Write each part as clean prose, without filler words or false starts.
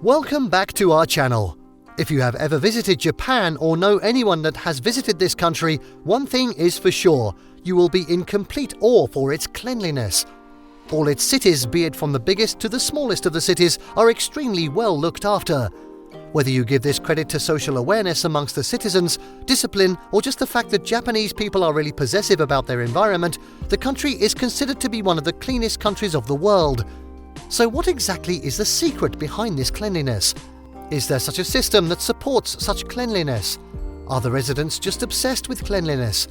Welcome back to our channel. If you have ever visited Japan or know anyone that has visited this country, one thing is for sure, you will be in complete awe for its cleanliness. All its cities, be it from the biggest to the smallest of the cities, are extremely well looked after. Whether you give this credit to social awareness amongst the citizens, discipline, or just the fact that Japanese people are really possessive about their environment, the country is considered to be one of the cleanest countries of the world. So what exactly is the secret behind this cleanliness? Is there such a system that supports such cleanliness? Are the residents just obsessed with cleanliness?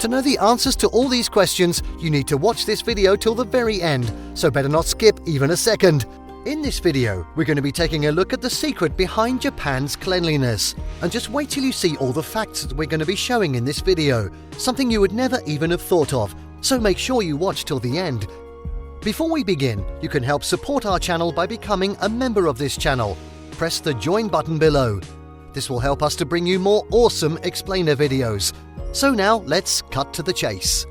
To know the answers to all these questions, you need to watch this video till the very end, so better not skip even a second. In this video, we're going to be taking a look at the secret behind Japan's cleanliness. And just wait till you see all the facts that we're going to be showing in this video, something you would never even have thought of, so make sure you watch till the end. Before we begin, you can help support our channel by becoming a member of this channel. Press the join button below. This will help us to bring you more awesome explainer videos. So now let's cut to the chase.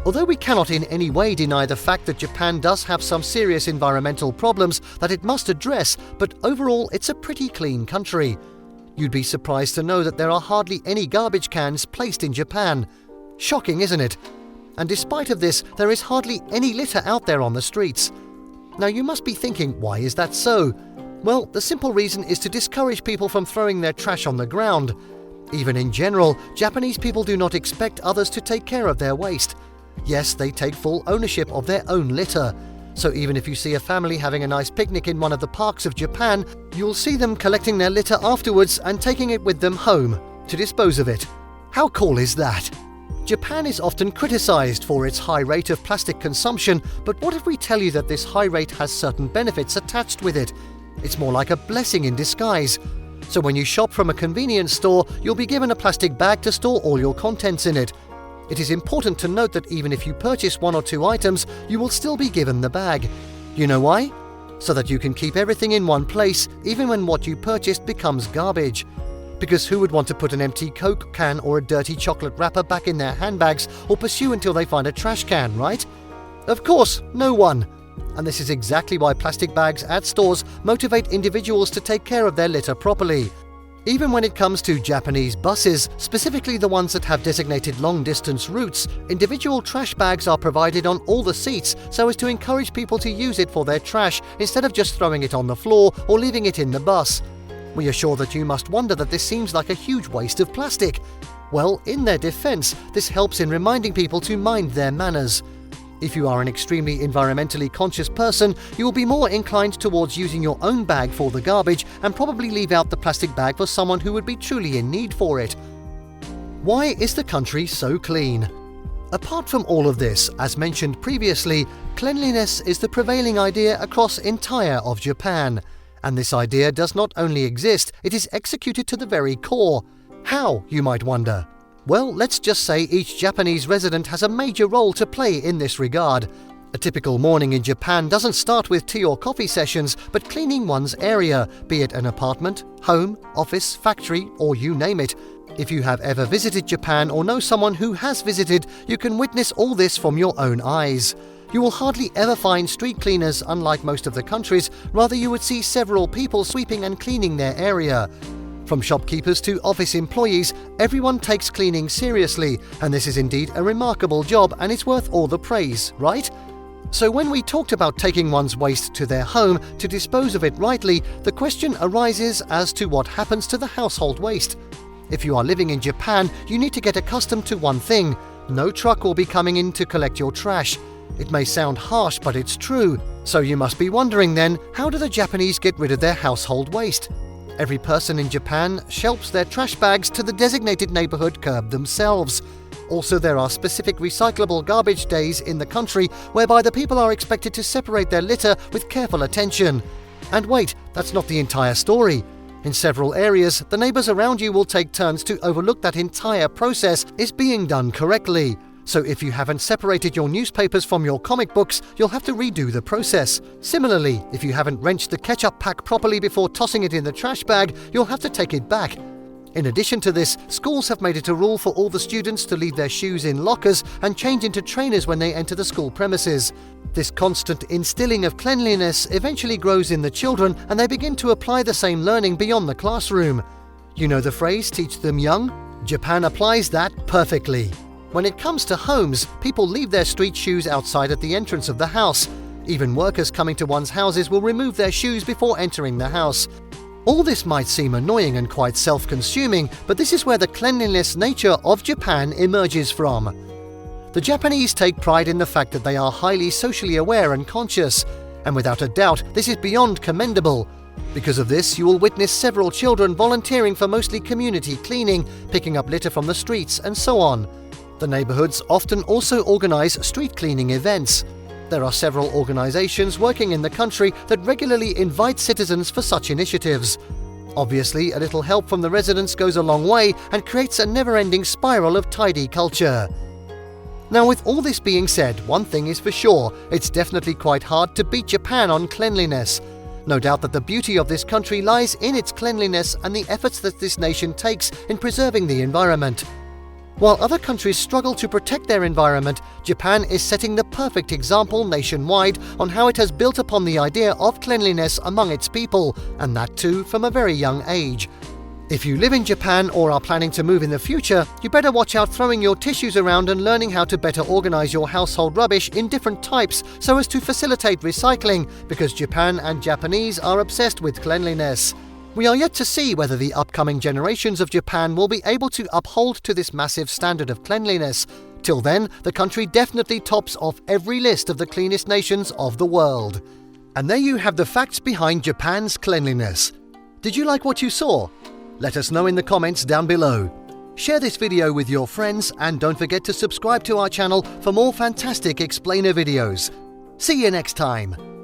Although we cannot in any way deny the fact that Japan does have some serious environmental problems that it must address, but overall it's a pretty clean country. You'd be surprised to know that there are hardly any garbage cans placed in Japan. Shocking, isn't it? And despite of this, there is hardly any litter out there on the streets. Now you must be thinking, why is that so? Well, the simple reason is to discourage people from throwing their trash on the ground. Even in general, Japanese people do not expect others to take care of their waste. Yes, they take full ownership of their own litter. So even if you see a family having a nice picnic in one of the parks of Japan, you'll see them collecting their litter afterwards and taking it with them home to dispose of it. How cool is that? Japan is often criticized for its high rate of plastic consumption, but what if we tell you that this high rate has certain benefits attached with it? It's more like a blessing in disguise. So when you shop from a convenience store, you'll be given a plastic bag to store all your contents in it. It is important to note that even if you purchase 1 or 2 items, you will still be given the bag. You know why? So that you can keep everything in one place, even when what you purchased becomes garbage. Because who would want to put an empty Coke can or a dirty chocolate wrapper back in their handbags or pursue until they find a trash can, right? Of course, no one. And this is exactly why plastic bags at stores motivate individuals to take care of their litter properly. Even when it comes to Japanese buses, specifically the ones that have designated long-distance routes, individual trash bags are provided on all the seats so as to encourage people to use it for their trash instead of just throwing it on the floor or leaving it in the bus. We are sure that you must wonder that this seems like a huge waste of plastic. Well, in their defense, this helps in reminding people to mind their manners. If you are an extremely environmentally conscious person, you will be more inclined towards using your own bag for the garbage and probably leave out the plastic bag for someone who would be truly in need for it. Why is the country so clean? Apart from all of this, as mentioned previously, cleanliness is the prevailing idea across entire of Japan. And this idea does not only exist, it is executed to the very core. How, you might wonder? Well, let's just say each Japanese resident has a major role to play in this regard. A typical morning in Japan doesn't start with tea or coffee sessions, but cleaning one's area, be it an apartment, home, office, factory, or you name it. If you have ever visited Japan or know someone who has visited, you can witness all this from your own eyes. You will hardly ever find street cleaners, unlike most of the countries, rather you would see several people sweeping and cleaning their area. From shopkeepers to office employees, everyone takes cleaning seriously, and this is indeed a remarkable job and it's worth all the praise, right? So when we talked about taking one's waste to their home to dispose of it rightly, the question arises as to what happens to the household waste. If you are living in Japan, you need to get accustomed to one thing: no truck will be coming in to collect your trash. It may sound harsh, but it's true. So you must be wondering then, how do the Japanese get rid of their household waste? Every person in Japan shelves their trash bags to the designated neighborhood curb themselves. Also, there are specific recyclable garbage days in the country whereby the people are expected to separate their litter with careful attention. And wait, that's not the entire story. In several areas, the neighbors around you will take turns to overlook that entire process is being done correctly. So if you haven't separated your newspapers from your comic books, you'll have to redo the process. Similarly, if you haven't wrenched the ketchup pack properly before tossing it in the trash bag, you'll have to take it back. In addition to this, schools have made it a rule for all the students to leave their shoes in lockers and change into trainers when they enter the school premises. This constant instilling of cleanliness eventually grows in the children, and they begin to apply the same learning beyond the classroom. You know the phrase, teach them young? Japan applies that perfectly. When it comes to homes, people leave their street shoes outside at the entrance of the house. Even workers coming to one's houses will remove their shoes before entering the house. All this might seem annoying and quite self-consuming, but this is where the cleanliness nature of Japan emerges from. The Japanese take pride in the fact that they are highly socially aware and conscious, and without a doubt, this is beyond commendable. Because of this, you will witness several children volunteering for mostly community cleaning, picking up litter from the streets, and so on. The neighborhoods often also organize street cleaning events. There are several organizations working in the country that regularly invite citizens for such initiatives. Obviously, a little help from the residents goes a long way and creates a never-ending spiral of tidy culture. Now, with all this being said, one thing is for sure, it's definitely quite hard to beat Japan on cleanliness. No doubt that the beauty of this country lies in its cleanliness and the efforts that this nation takes in preserving the environment. While other countries struggle to protect their environment, Japan is setting the perfect example nationwide on how it has built upon the idea of cleanliness among its people, and that too from a very young age. If you live in Japan or are planning to move in the future, you better watch out throwing your tissues around and learning how to better organize your household rubbish in different types so as to facilitate recycling, because Japan and Japanese are obsessed with cleanliness. We are yet to see whether the upcoming generations of Japan will be able to uphold to this massive standard of cleanliness. Till then, the country definitely tops off every list of the cleanest nations of the world. And there you have the facts behind Japan's cleanliness. Did you like what you saw? Let us know in the comments down below. Share this video with your friends and don't forget to subscribe to our channel for more fantastic explainer videos. See you next time.